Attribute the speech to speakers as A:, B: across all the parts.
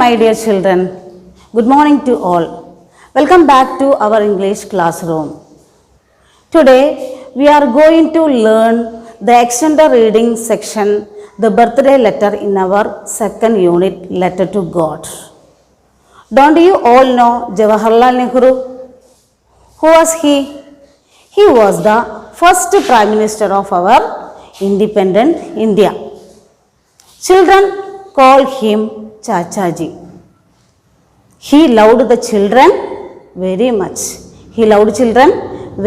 A: my dear children. Good morning to all. Welcome back to our English classroom. Today we are going to learn the extended reading section, the birthday letter in our second unit, Letter to God. Don't you all know Jawaharlal Nehru? Who was he? He was the first Prime Minister of our independent India. Children call him Chachaji. He loved the children very much. He loved children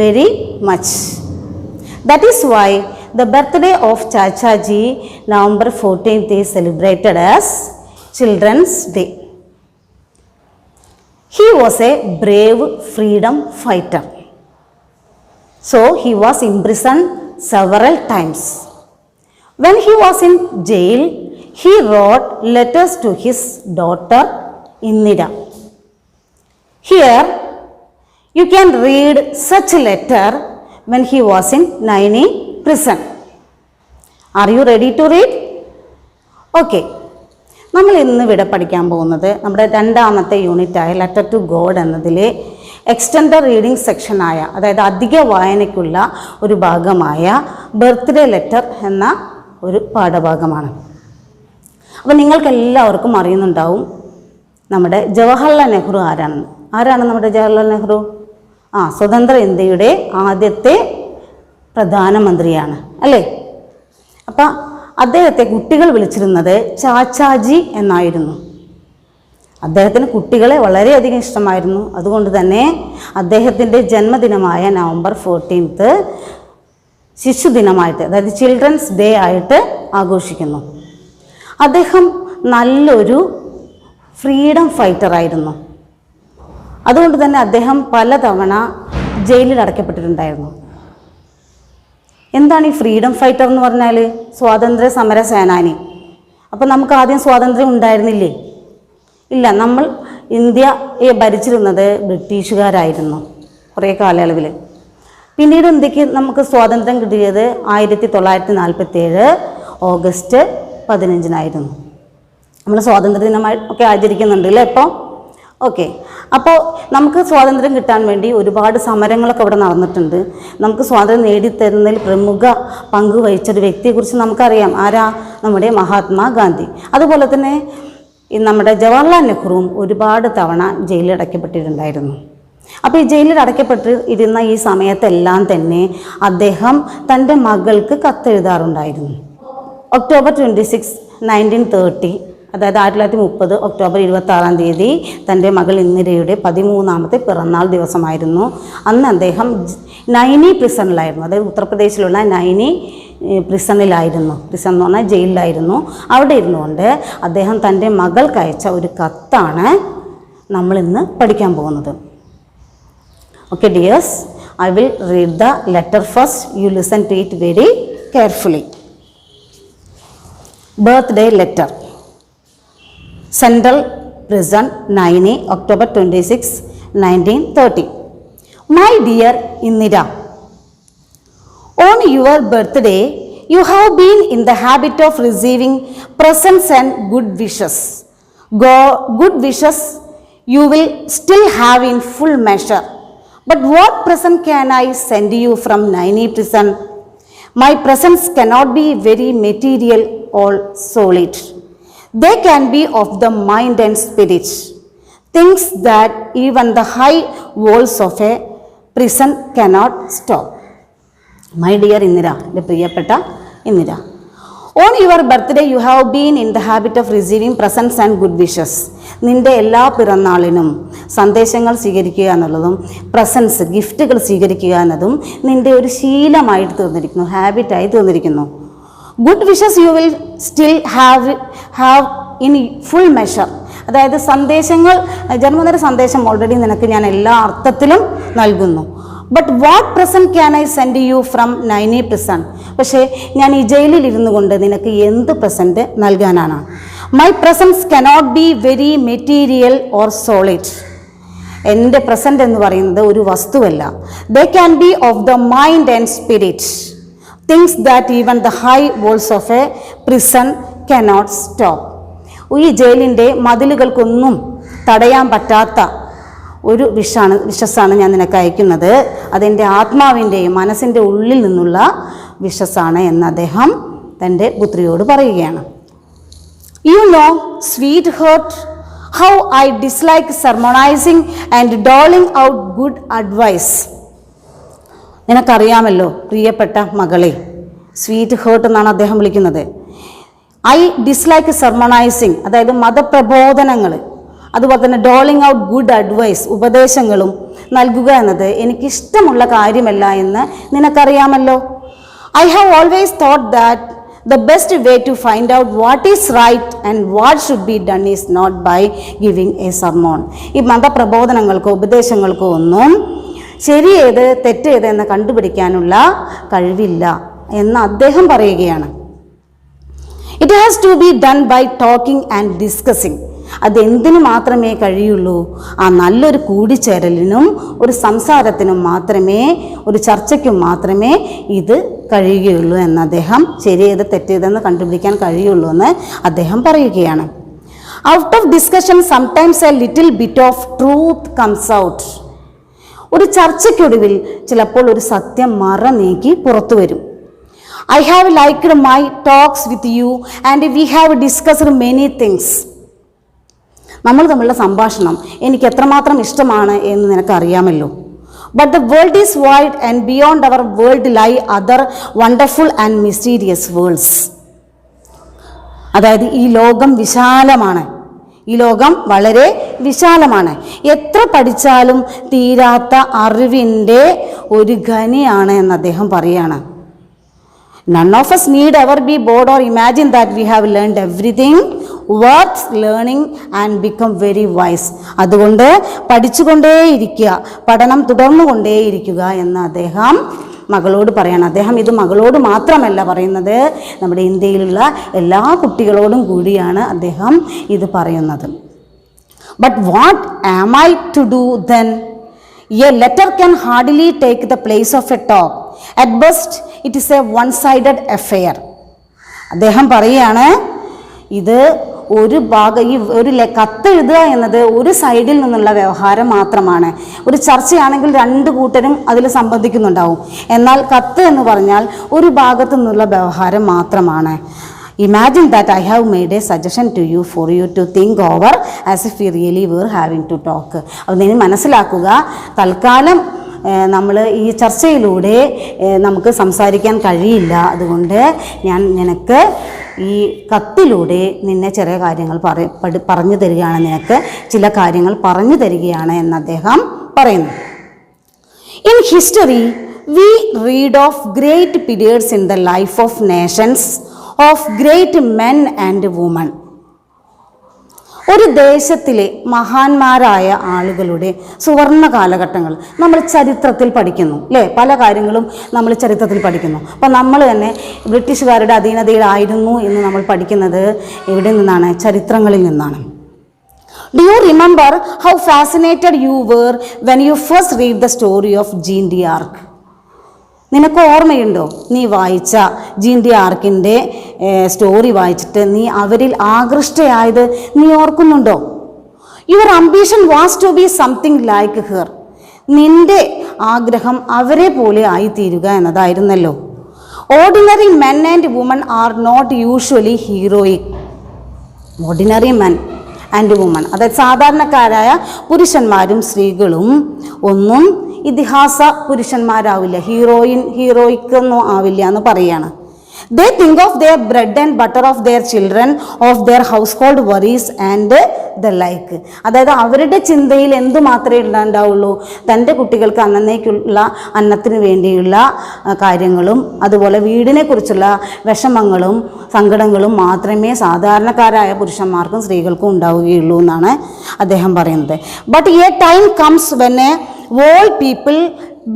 A: very much. That is why the birthday of Chachaji, November 14th, is celebrated as Children's Day. He was a brave freedom fighter. So he was imprisoned several times. When he was in jail, he wrote letters to his daughter Indira. Here you can read such a letter when he was in Naini prison. Are you ready to read? Okay. നമ്മൾ ഇന്ന് ഇവിടെ പഠിക്കാൻ പോകുന്നത് നമ്മുടെ രണ്ടാമത്തെ യൂണിറ്റായ letter to God എന്നതിലെ extended reading സെക്ഷനായ, അതായത് അധിക വായനയ്ക്കുള്ള ഒരു ഭാഗമായ ബർത്ത്ഡേ ലെറ്റർ എന്ന ഒരു പാഠഭാഗമാണ്. അപ്പോൾ നിങ്ങൾക്കെല്ലാവർക്കും അറിയുന്നുണ്ടാവും നമ്മുടെ ജവഹർലാൽ നെഹ്റു ആരാണെന്ന്. ആരാണ് നമ്മുടെ ജവഹർലാൽ നെഹ്റു? സ്വതന്ത്ര ഇന്ത്യയുടെ ആദ്യത്തെ പ്രധാനമന്ത്രിയാണ് അല്ലേ? അപ്പം അദ്ദേഹത്തെ കുട്ടികൾ വിളിച്ചിരുന്നത് ചാച്ചാജി എന്നായിരുന്നു. അദ്ദേഹത്തിന് കുട്ടികളെ വളരെയധികം ഇഷ്ടമായിരുന്നു. അതുകൊണ്ട് തന്നെ അദ്ദേഹത്തിൻ്റെ ജന്മദിനമായ നവംബർ 14th ശിശുദിനമായിട്ട്, അതായത് ചിൽഡ്രൻസ് ഡേ ആയിട്ട് ആഘോഷിക്കുന്നു. അദ്ദേഹം നല്ലൊരു ഫ്രീഡം ഫൈറ്ററായിരുന്നു. അതുകൊണ്ട് തന്നെ അദ്ദേഹം പലതവണ ജയിലിൽ അടയ്ക്കപ്പെട്ടിട്ടുണ്ടായിരുന്നു. എന്താണ് ഈ ഫ്രീഡം ഫൈറ്റർ എന്ന് പറഞ്ഞാൽ? സ്വാതന്ത്ര്യ സമര സേനാനി. അപ്പോൾ നമുക്ക് ആദ്യം സ്വാതന്ത്ര്യം ഉണ്ടായിരുന്നില്ലേ? ഇല്ല, നമ്മൾ ഇന്ത്യയെ ഭരിച്ചിരുന്നത് ബ്രിട്ടീഷുകാരായിരുന്നു കുറേ കാലയളവിൽ. പിന്നീട് ഇന്ത്യക്ക് നമുക്ക് സ്വാതന്ത്ര്യം കിട്ടിയത് 1947 ഓഗസ്റ്റ് 15 നമ്മൾ സ്വാതന്ത്ര്യ ദിനമായി ഒക്കെ ആചരിക്കുന്നുണ്ട് അല്ലേ ഇപ്പോൾ? ഓക്കെ. അപ്പോൾ നമുക്ക് സ്വാതന്ത്ര്യം കിട്ടാൻ വേണ്ടി ഒരുപാട് സമരങ്ങളൊക്കെ ഇവിടെ നടന്നിട്ടുണ്ട്. നമുക്ക് സ്വാതന്ത്ര്യം നേടിത്തരുന്നതിൽ പ്രമുഖ പങ്ക് വഹിച്ചൊരു വ്യക്തിയെക്കുറിച്ച് നമുക്കറിയാം. ആരാ? നമ്മുടെ മഹാത്മാഗാന്ധി. അതുപോലെ തന്നെ നമ്മുടെ ജവഹർലാൽ നെഹ്റുവും ഒരുപാട് തവണ ജയിലിൽ അടയ്ക്കപ്പെട്ടിട്ടുണ്ടായിരുന്നു. അപ്പോൾ ഈ ജയിലിൽ അടയ്ക്കപ്പെട്ട് ഇരുന്ന ഈ സമയത്തെല്ലാം തന്നെ അദ്ദേഹം തൻ്റെ മകൾക്ക് കത്തെഴുതാറുണ്ടായിരുന്നു. ഒക്ടോബർ 26, 1930, അതായത് 1930 ഒക്ടോബർ 26 തൻ്റെ മകൾ ഇന്ദിരയുടെ 13ാമത്തെ പിറന്നാൾ ദിവസമായിരുന്നു. അന്ന് അദ്ദേഹം നൈനി പ്രിസണിലായിരുന്നു, അതായത് ഉത്തർപ്രദേശിലുള്ള നൈനി പ്രിസണിലായിരുന്നു. പ്രിസൺ എന്ന് പറഞ്ഞാൽ ജയിലിലായിരുന്നു. അവിടെ ഇരുന്നുകൊണ്ട് അദ്ദേഹം തൻ്റെ മകൾക്ക് അയച്ച ഒരു കത്താണ് നമ്മളിന്ന് പഠിക്കാൻ പോകുന്നത്. Okay dears, I will read the letter first. You listen to it very carefully. Birthday letter. Central Prison, Naini, October 26, 1930. My dear Indira, on your birthday, you have been in the habit of receiving presents and good wishes. Good wishes you will still have in full measure. But what present can I send you from Naini prison? My presents cannot be very material or solid. They can be of the mind and spirit, things that even the high walls of a prison cannot stop. My dear Indira, the പ്രിയപ്പെട്ട Indira, on your birthday you have been in the habit of receiving presents and good wishes. നിൻ്റെ എല്ലാ പിറന്നാളിനും സന്ദേശങ്ങൾ സ്വീകരിക്കുക എന്നുള്ളതും presence ഗിഫ്റ്റുകൾ സ്വീകരിക്കുക എന്നതും നിൻ്റെ ഒരു ശീലമായിട്ട് തീർന്നിരിക്കുന്നു, ഹാബിറ്റായി തീർന്നിരിക്കുന്നു. Good wishes you will still have in full measure. അതായത് സന്ദേശങ്ങൾ, ജന്മദിന സന്ദേശം ഓൾറെഡി നിനക്ക് ഞാൻ എല്ലാ അർത്ഥത്തിലും നൽകുന്നു. But what present can I send you from Naini prison? പക്ഷേ ഞാൻ ഈ ജയിലിൽ ഇരുന്നു കൊണ്ട് നിനക്ക് എന്ത് പ്രസൻറ്റ് നൽകാനാണ്? My presence cannot be very material or solid. എൻ്റെ പ്രസൻറ്റ് എന്ന് പറയുന്നത് ഒരു വസ്തുവല്ല. They can be of the mind and spirit, things that even the high walls of a prison cannot stop. ഈ ജയിലിൻ്റെ മതിലുകൾക്കൊന്നും തടയാൻ പറ്റാത്ത ഒരു വിഷസ്സാണ് ഞാൻ നിനക്ക് അയക്കുന്നത്. അതെൻ്റെ ആത്മാവിൻ്റെയും മനസ്സിൻ്റെ ഉള്ളിൽ നിന്നുള്ള വിഷസ്സാണ് എന്ന് അദ്ദേഹം തൻ്റെ പുത്രിയോട് പറയുകയാണ്. You know sweetheart how I dislike sermonising and doling out good advice. നിനക്കറിയാമല്ലോ പ്രിയപ്പെട്ട മകളെ, സ്വീറ്റ് ഹേർട്ട് എന്നാണ് അദ്ദേഹം വിളിക്കുന്നത്. ഐ ഡിസ്ലൈക്ക് സർമണൈസിങ്, അതായത് മതപ്രബോധനങ്ങൾ, അതുപോലെ തന്നെ ഡോളിങ് ഔട്ട് ഗുഡ് അഡ്വൈസ്, ഉപദേശങ്ങളും നൽകുക എന്നത് എനിക്കിഷ്ടമുള്ള കാര്യമല്ല എന്ന് നിനക്കറിയാമല്ലോ. I have always thought that the best way to find out what is right and what should be done is not by giving a sermon. ഈ മതപ്രബോധനങ്ങൾക്കോ ഉപദേശങ്ങൾക്കോ ഒന്നും ശരിയേത് തെറ്റേത് എന്ന് കണ്ടുപിടിക്കാനുള്ള കഴിവില്ല എന്ന് അദ്ദേഹം പറയുകയാണ്. It has to be done by talking and discussing. അതെന്തിനു മാത്രമേ കഴിയുള്ളൂ? ആ നല്ലൊരു കൂടിച്ചേരലിനും ഒരു സംസാരത്തിനും മാത്രമേ, ഒരു ചർച്ചയ്ക്കും മാത്രമേ ഇത് കഴിയുകയുള്ളൂ എന്ന് അദ്ദേഹം, ശരിയേത് തെറ്റേതെന്ന് കണ്ടുപിടിക്കാൻ കഴിയുള്ളൂ എന്ന് അദ്ദേഹം പറയുകയാണ്. Out of discussion sometimes a little bit of truth comes out. ഒരു ചർച്ചയ്ക്കൊടുവിൽ ചിലപ്പോൾ ഒരു സത്യം മറ നീക്കി പുറത്തു വരും. I have liked my talks with you and we have discussed many things. നമ്മൾ തമ്മിലുള്ള സംഭാഷണം എനിക്ക് എത്രമാത്രം ഇഷ്ടമാണ് എന്ന് നിനക്കറിയാമല്ലോ. But the world is wide and beyond our world lie other wonderful and mysterious worlds. അതായത് ഈ ലോകം വിശാലമാണ്, ഈ ലോകം വളരെ വിശാലമാണ്. എത്ര പഠിച്ചാലും തീരാത്ത അറിവിൻ്റെ ഒരു ഖനിയാണ് എന്ന് അദ്ദേഹം പറയുകയാണ്. None of us need ever be bored or imagine that we have learned everything worth learning and become very wise. അതുകൊണ്ട് പഠിച്ചുകൊണ്ടേയിരിക്കുക, പഠനം തുടർന്നുകൊണ്ടേയിരിക്കുക എന്ന് അദ്ദേഹം മകളോട് പറയണം. അദ്ദേഹം ഇത് മകളോട് മാത്രമല്ല പറയുന്നത്, നമ്മുടെ ഇന്ത്യയിലുള്ള എല്ലാ കുട്ടികളോടും കൂടിയാണ് അദ്ദേഹം ഇത് പറയുന്നത്. But what am I to do then? A letter can hardly take the place of a talk. At best, it is a one-sided affair. അദ്ദേഹം പറയുകയാണ്, ഇത് ഒരു ഭാഗം, ഈ ഒരു കത്ത് എഴുതുക എന്നത് ഒരു സൈഡിൽ നിന്നുള്ള വ്യവഹാരം മാത്രമാണ്. ഒരു ചർച്ചയാണെങ്കിൽ രണ്ട് കൂട്ടരും അതിൽ സംബന്ധിക്കുന്നുണ്ടാവും. എന്നാൽ കത്ത് എന്ന് പറഞ്ഞാൽ ഒരു ഭാഗത്തു നിന്നുള്ള വ്യവഹാരം മാത്രമാണ്. Imagine that I have made a suggestion to you for you to think over as if we really were having to talk. അത് നീ മനസ്സിലാക്കുക, തൽക്കാലം നമ്മൾ ഈ ചർച്ചയിലൂടെ നമുക്ക് സംസാരിക്കാൻ കഴിയില്ല. അതുകൊണ്ട് ഞാൻ നിനക്ക് ഈ കത്തിലൂടെ നിന്നെ ചെറിയ കാര്യങ്ങൾ പറഞ്ഞു തരികയാണ്, നിനക്ക് ചില കാര്യങ്ങൾ പറഞ്ഞു തരികയാണ് എന്ന് അദ്ദേഹം പറയുന്നു. In history, we read of great periods in the life of nations, of great men and women. ഒരു ദേശത്തിലെ മഹാന്മാരായ ആളുകളുടെ സുവർണ കാലഘട്ടങ്ങൾ നമ്മൾ ചരിത്രത്തിൽ പഠിക്കുന്നു, അല്ലേ? പല കാര്യങ്ങളും നമ്മൾ ചരിത്രത്തിൽ പഠിക്കുന്നു. അപ്പം നമ്മൾ തന്നെ ബ്രിട്ടീഷുകാരുടെ അധീനതയിലായിരുന്നു എന്ന് നമ്മൾ പഠിക്കുന്നത് എവിടെ നിന്നാണ്? ചരിത്രങ്ങളിൽ നിന്നാണ്. Do you remember how fascinated you were when you first read the story of Jeanne d'Arc? നിനക്ക് ഓർമ്മയുണ്ടോ നീ വായിച്ച ജീൻ ഡി ആർക്കിൻ്റെ സ്റ്റോറി വായിച്ചിട്ട് നീ അവരിൽ ആകൃഷ്ടയായത് നീ ഓർക്കുന്നുണ്ടോ? Your ambition was to be something like her. നിന്റെ ആഗ്രഹം അവരെ പോലെ ആയിത്തീരുക എന്നതായിരുന്നല്ലോ. Ordinary men and women are not usually heroic. Ordinary men and women, അതായത് സാധാരണക്കാരായ പുരുഷന്മാരും സ്ത്രീകളും ഒന്നും ഇതിഹാസ പുരുഷന്മാരാവില്ല, ഹീറോയിക്കൊന്നും ആവില്ല എന്ന് പറയാണ്. They think of their bread and butter of their children, of their household worries and the like. അതായത് അവരുടെ ചിന്തയിൽ എന്തു മാത്രമേ ഉണ്ടാവുള്ളൂ? തൻ്റെ കുട്ടികൾക്ക് അന്നേക്കുള്ള അന്നത്തിന് വേണ്ടിയുള്ള കാര്യങ്ങളും അതുപോലെ വീടിനെ കുറിച്ചുള്ള വിഷമങ്ങളും സങ്കടങ്ങളും മാത്രമേ സാധാരണക്കാരായ പുരുഷന്മാർക്കും സ്ത്രീകൾക്കും ഉണ്ടാവുകയുള്ളൂ എന്നാണ് അദ്ദേഹം പറയുന്നത്. But a time comes when all people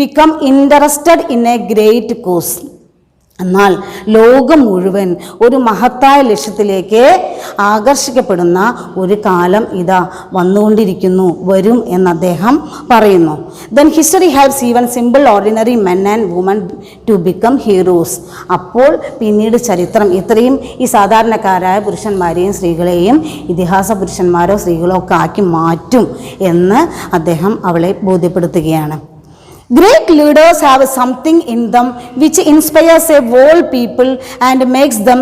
A: become interested in a great cause. എന്നാൽ ലോകം മുഴുവൻ ഒരു മഹത്തായ ലക്ഷ്യത്തിലേക്ക് ആകർഷിക്കപ്പെടുന്ന ഒരു കാലം ഇതാ വന്നുകൊണ്ടിരിക്കുന്നു, വരും എന്ന് അദ്ദേഹം പറയുന്നു. Then history has even simple ordinary men and women to become heroes. അപ്പോൾ പിന്നീട് ചരിത്രം ഇത്രയും ഈ സാധാരണക്കാരായ പുരുഷന്മാരെയും സ്ത്രീകളെയും ഇതിഹാസ പുരുഷന്മാരോ സ്ത്രീകളോ ഒക്കെ ആക്കി മാറ്റും എന്ന് അദ്ദേഹം അവളെ ബോധ്യപ്പെടുത്തുകയാണ്. Great leaders have something in them which inspires a whole people and makes them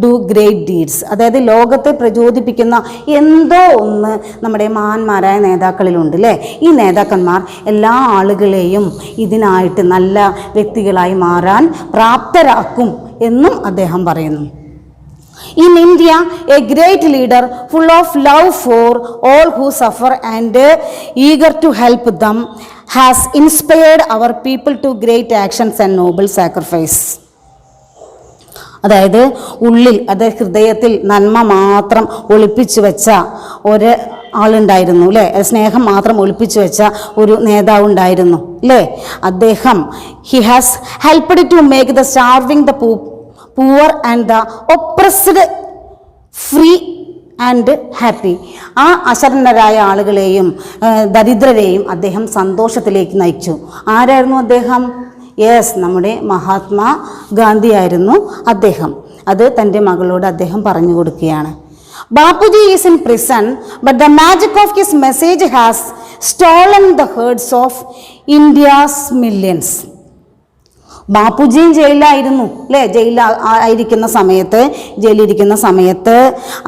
A: do great deeds. അതായത് ലോകത്തെ പ്രചോദിപ്പിക്കുന്ന എന്തോ ഒന്ന് നമ്മുടെ മഹാന്മാരായ നേതാക്കളിലുണ്ട് അല്ലേ. ഈ നേതാക്കന്മാർ എല്ലാ ആളുകളെയും ഇതിനായിട്ട് നല്ല വ്യക്തികളായി മാറാൻ പ്രാപ്തരാക്കും എന്നും അദ്ദേഹം പറയുന്നു. In India, a great leader full of love for all who suffer and eager to help them has inspired our people to great actions and noble sacrifice. അതായത് ഉള്ളിൽ, അതായത് ഹൃദയത്തിൽ നന്മ മാത്രം ഒളിപ്പിച്ചു വെച്ച ഒരു ആളുണ്ടായിരുന്നു അല്ലേ. സ്നേഹം മാത്രം ഒളിപ്പിച്ചു വെച്ച ഒരു നേതാവ് ഉണ്ടായിരുന്നു അല്ലേ. അദ്ദേഹം he has helped to make the starving the poor and the oppressed free and happy. ആ അശരണരായ ആളുകളെയും ദരിദ്രരെയും അദ്ദേഹം സന്തോഷത്തിലേക്ക് നയിച്ചു. ആരായിരുന്നു അദ്ദേഹം? യെസ്, നമ്മുടെ മഹാത്മാ ഗാന്ധി ആയിരുന്നു അദ്ദേഹം. അത് തൻ്റെ മകളോട് അദ്ദേഹം പറഞ്ഞു കൊടുക്കുകയാണ്. Bapuji is in prison, but the magic of his message has stolen the hearts of India's millions. ബാപ്പുജിയും ജയിലിലായിരുന്നു അല്ലേ. ജയിലിരിക്കുന്ന സമയത്ത്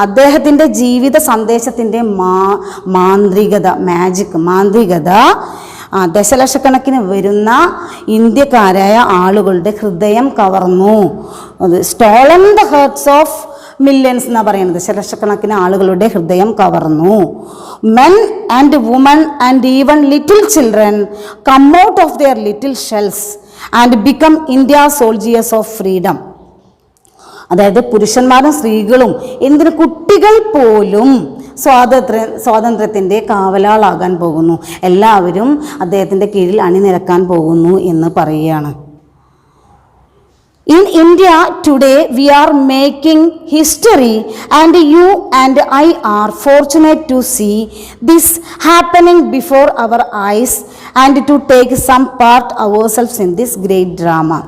A: അദ്ദേഹത്തിൻ്റെ ജീവിത സന്ദേശത്തിൻ്റെ മാന്ത്രികത ദശലക്ഷക്കണക്കിന് വരുന്ന ഇന്ത്യക്കാരായ ആളുകളുടെ ഹൃദയം കവർന്നു. അത് stolen the hearts of millions എന്നാണ് പറയുന്നത്. ദശലക്ഷക്കണക്കിന് ആളുകളുടെ ഹൃദയം കവർന്നു. Men and women and even little children come out of their little shells and become India soldiers of freedom. അതായത് പുരുഷന്മാരും സ്ത്രീകളും എന്തിന് കുട്ടികൾ പോലും സ്വാതന്ത്ര്യത്തിൻ്റെ കാവലാളാകാൻ പോകുന്നു. എല്ലാവരും അദ്ദേഹത്തിൻ്റെ കീഴിൽ അണിനിരക്കാൻ പോകുന്നു എന്ന് പറയുകയാണ്. In India today we are making history and you and I are fortunate to see this happening before our eyes and to take some part ourselves in this great drama.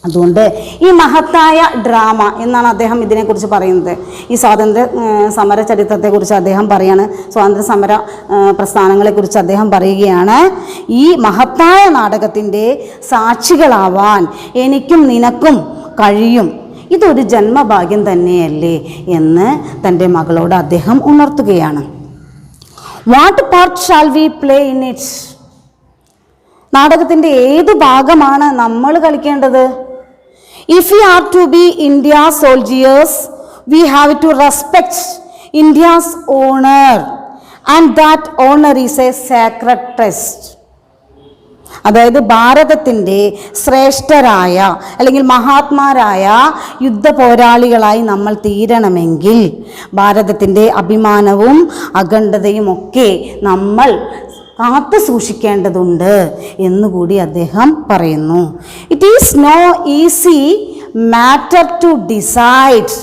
A: അതുകൊണ്ട് ഈ മഹത്തായ ഡ്രാമ എന്നാണ് അദ്ദേഹം ഇതിനെക്കുറിച്ച് പറയുന്നത്. ഈ സ്വാതന്ത്ര്യ സമര ചരിത്രത്തെക്കുറിച്ച് അദ്ദേഹം പറയാണ്. സ്വാതന്ത്ര്യ സമര പ്രസ്ഥാനങ്ങളെക്കുറിച്ച് അദ്ദേഹം പറയുകയാണ്. ഈ മഹത്തായ നാടകത്തിൻ്റെ സാക്ഷികളാവാൻ എനിക്കും നിനക്കും കഴിയും. ഇതൊരു ജന്മഭാഗ്യം തന്നെയല്ലേ എന്ന് തൻ്റെ മകളോട് അദ്ദേഹം ഉണർത്തുകയാണ്. What part shall we play in it? നാടകത്തിൻ്റെ ഏത് ഭാഗമാണ് നമ്മൾ കളിക്കേണ്ടത്? If we are to be India's soldiers, we have to respect India's honor, and that honor is a sacred trust. അതായത് ഭാരതത്തിൻ്റെ ശ്രേഷ്ഠരായ അല്ലെങ്കിൽ മഹാത്മാരായ യുദ്ധ പോരാളികളായി നമ്മൾ തീരണമെങ്കിൽ ഭാരതത്തിൻ്റെ അഭിമാനവും അഖണ്ഡതയും ഒക്കെ നമ്മൾ കാത്തു സൂക്ഷിക്കേണ്ടതുണ്ട് എന്നുകൂടി അദ്ദേഹം പറയുന്നു. It is no easy matter to decide.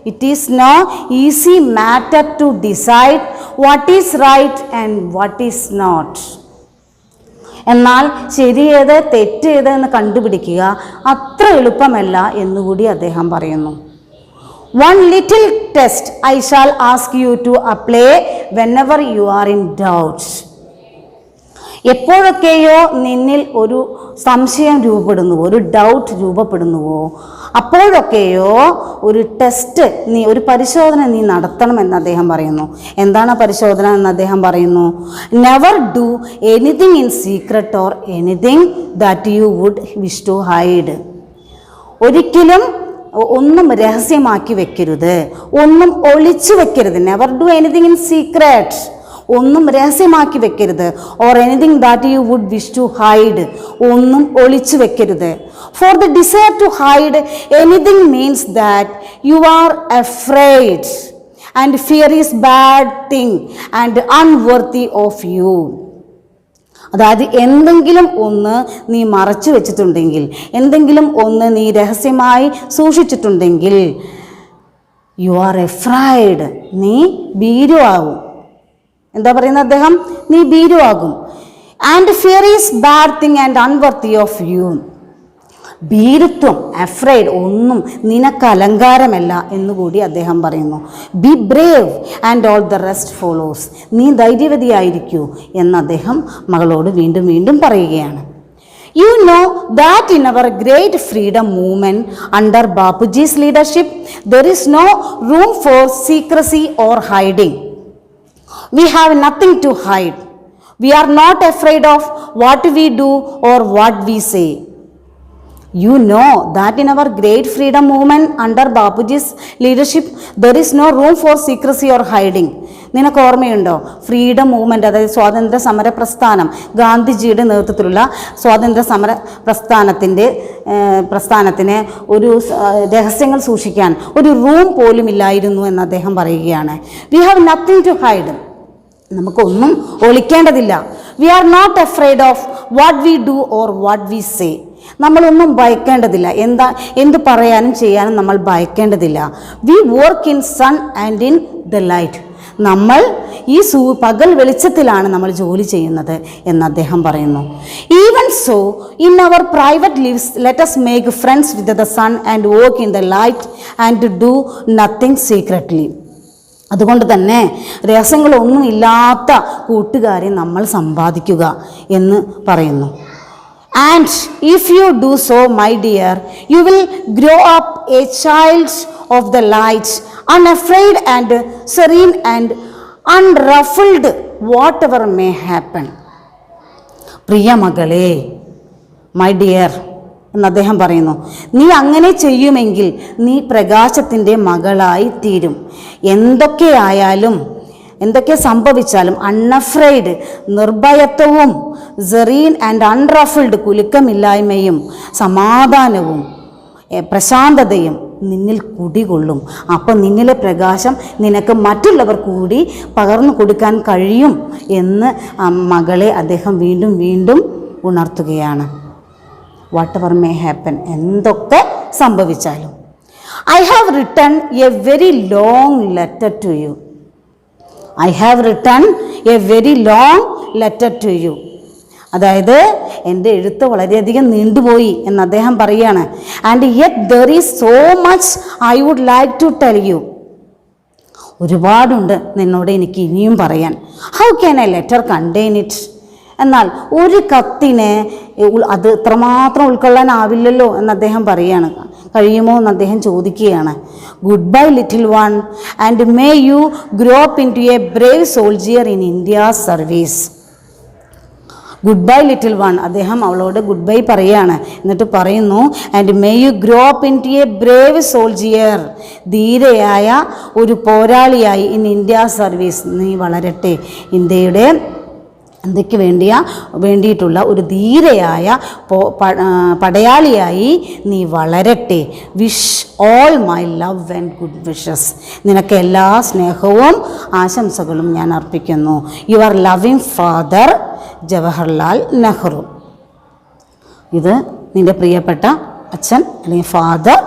A: It is no easy matter to decide what is right and what is not. എന്നാൽ ശരിയേത് തെറ്റേത് എന്ന് കണ്ടുപിടിക്കുക അത്ര എളുപ്പമല്ല എന്നുകൂടി അദ്ദേഹം പറയുന്നു. One little test I shall ask you to apply whenever you are in doubt. എപ്പോഴൊക്കെയോ നിന്നിൽ ഒരു സംശയം രൂപപ്പെടുന്നുവോ, ഒരു ഡൗട്ട് രൂപപ്പെടുന്നുവോ, അപ്പോഴൊക്കെയോ ഒരു ടെസ്റ്റ് ഒരു പരിശോധന നീ നടത്തണമെന്ന് അദ്ദേഹം പറയുന്നു. എന്താണ് പരിശോധന എന്ന് അദ്ദേഹം പറയുന്നു? Never do anything in secret or anything that you would wish to hide. ഒരിക്കലും ഒന്നും രഹസ്യമാക്കി വെക്കരുത്, ഒന്നും ഒളിച്ചു വെക്കരുത്. Never do anything in secret, ഒന്നും രഹസ്യമാക്കി വെക്കരുത്. Or anything that you would wish to hide, ഒന്നും ഒളിച്ചു വെക്കരുത്. For the desire to hide anything means that you are afraid and fear is bad thing and unworthy of you. അതായത് എന്തെങ്കിലും ഒന്ന് നീ മറച്ചു വെച്ചിട്ടുണ്ടെങ്കിൽ, എന്തെങ്കിലും ഒന്ന് നീ രഹസ്യമായി സൂക്ഷിച്ചിട്ടുണ്ടെങ്കിൽ, യു ആർ എഫ്രൈഡ്, നീ ഭീരുവാകും. എന്താ പറയുന്നത് അദ്ദേഹം? നീ ഭീരുവാകും. And fear is bad thing and unworthy of you. ഭീരുത്വം, അഫ്രൈഡ്, ഒന്നും നിനക്ക് അലങ്കാരമല്ല എന്നുകൂടി അദ്ദേഹം പറയുന്നു. Be brave and all the rest follows. നീ ധൈര്യവതിയായിരിക്കൂ എന്ന് അദ്ദേഹം മകളോട് വീണ്ടും വീണ്ടും പറയുകയാണ്. You know that in our great freedom movement under Bapuji's leadership, there is no room for secrecy or hiding. We have nothing to hide. We are not afraid of what we do or what we say. You know that in our great freedom movement under Bapuji's leadership, there is no room for secrecy or hiding. നിനക്ക് ഓർമ്മയുണ്ടോ? Freedom movement, അതായത് സ്വാതന്ത്ര്യ സമര പ്രസ്ഥാനം, ഗാന്ധിജിയുടെ നേതൃത്വത്തിലുള്ള സ്വാതന്ത്ര്യ സമര പ്രസ്ഥാനത്തിന് ഒരു രഹസ്യങ്ങൾ സൂക്ഷിക്കാൻ ഒരു റൂം പോലും ഇല്ലായിരുന്നു എന്ന് അദ്ദേഹം പറയുകയാണ്. We have nothing to hide. നമുക്കൊന്നും ഒളിക്കേണ്ടതില്ല. We are not afraid of what we do or what we say. നമ്മളൊന്നും ഭയക്കേണ്ടതില്ല. എന്ത് പറയാനും ചെയ്യാനും നമ്മൾ ഭയക്കേണ്ടതില്ല. We work in sun and in the light. നമ്മൾ ഈ പകൽ വെളിച്ചത്തിലാണ് നമ്മൾ ജോലി ചെയ്യുന്നത് എന്ന് അദ്ദേഹം പറയുന്നു. Even so in our private lives let us make friends with the sun and work in the light and do nothing secretly. അതുകൊണ്ട് തന്നെ രഹസ്യങ്ങളൊന്നും ഇല്ലാത്ത കൂട്ടുകാരെ നമ്മൾ സമ്പാദിക്കുക എന്ന് പറയുന്നു. And if you do so, my dear, you will grow up a child of the light, unafraid and serene and unruffled, whatever may happen. പ്രിയ മകളെ, my dear എന്ന് അദ്ദേഹം പറയുന്നു, നീ അങ്ങനെ ചെയ്യുമെങ്കിൽ നീ പ്രകാശത്തിൻ്റെ മകളായി തീരും. എന്തൊക്കെ സംഭവിച്ചാലും അൺഅഫ്രൈഡ്, നിർഭയത്വവും, സെറീൻ ആൻഡ് അൺറഫിൾഡ്, കുലുക്കമില്ലായ്മയും സമാധാനവും പ്രശാന്തതയും നിന്നിൽ കുടികൊള്ളും. അപ്പം നിന്നിലെ പ്രകാശം നിനക്ക് മറ്റുള്ളവർ കൂടി പകർന്നു കൊടുക്കാൻ കഴിയും എന്ന് മകളെ അദ്ദേഹം വീണ്ടും വീണ്ടും ഉണർത്തുകയാണ്. വാട്ട് എവർ മേ ഹാപ്പൻ, എന്തൊക്കെ സംഭവിച്ചാലും. I have written a very long letter to you. I have written a very long letter to you. അതായത് എൻ്റെ എഴുത്ത് വളരെയധികം നീണ്ടുപോയി എന്ന് അദ്ദേഹം പറയുകയാണ്. And yet there is so much I would like to tell you. ഒരുപാടുണ്ട് നിന്നോട് എനിക്ക് ഇനിയും പറയാൻ. How can a letter contain it? എന്നാൽ ഒരു കത്തിനെ അത് ഇത്രമാത്രം ഉൾക്കൊള്ളാനാവില്ലല്ലോ എന്ന് അദ്ദേഹം പറയുകയാണ്. കഴിയുമോ എന്ന് അദ്ദേഹം ചോദിക്കുകയാണ്. Goodbye little one and may you grow up into a brave soldier in India service. Goodbye little one, അദ്ദേഹം അവളോട് ഗുഡ് ബൈ പറയുകയാണ്. എന്നിട്ട് പറയുന്നു, and may you grow up into a brave soldier, ധീരയായ ഒരു പോരാളിയായി in India service, നീ വളരട്ടെ, ഇന്ത്യക്ക് വേണ്ടിയിട്ടുള്ള ഒരു ധീരയായ പടയാളിയായി നീ വളരട്ടെ. Wish all my love and good wishes. നിനക്ക് എല്ലാ സ്നേഹവും ആശംസകളും ഞാൻ അർപ്പിക്കുന്നു. Your loving father Jawaharlal Nehru. ഇത് നിൻ്റെ പ്രിയപ്പെട്ട അച്ഛൻ അല്ലെങ്കിൽ ഫാദർ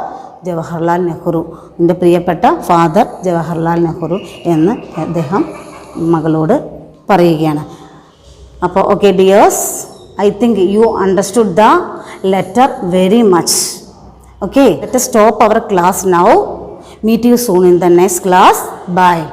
A: ജവഹർലാൽ നെഹ്റു, നിൻ്റെ പ്രിയപ്പെട്ട ഫാദർ ജവഹർലാൽ നെഹ്റു എന്ന് അദ്ദേഹം മകളോട് പറയുകയാണ്. അപ്പോൾ okay dears, I think you understood the letter very much. Okay, let us stop our class now. Meet you soon in the next class. Bye.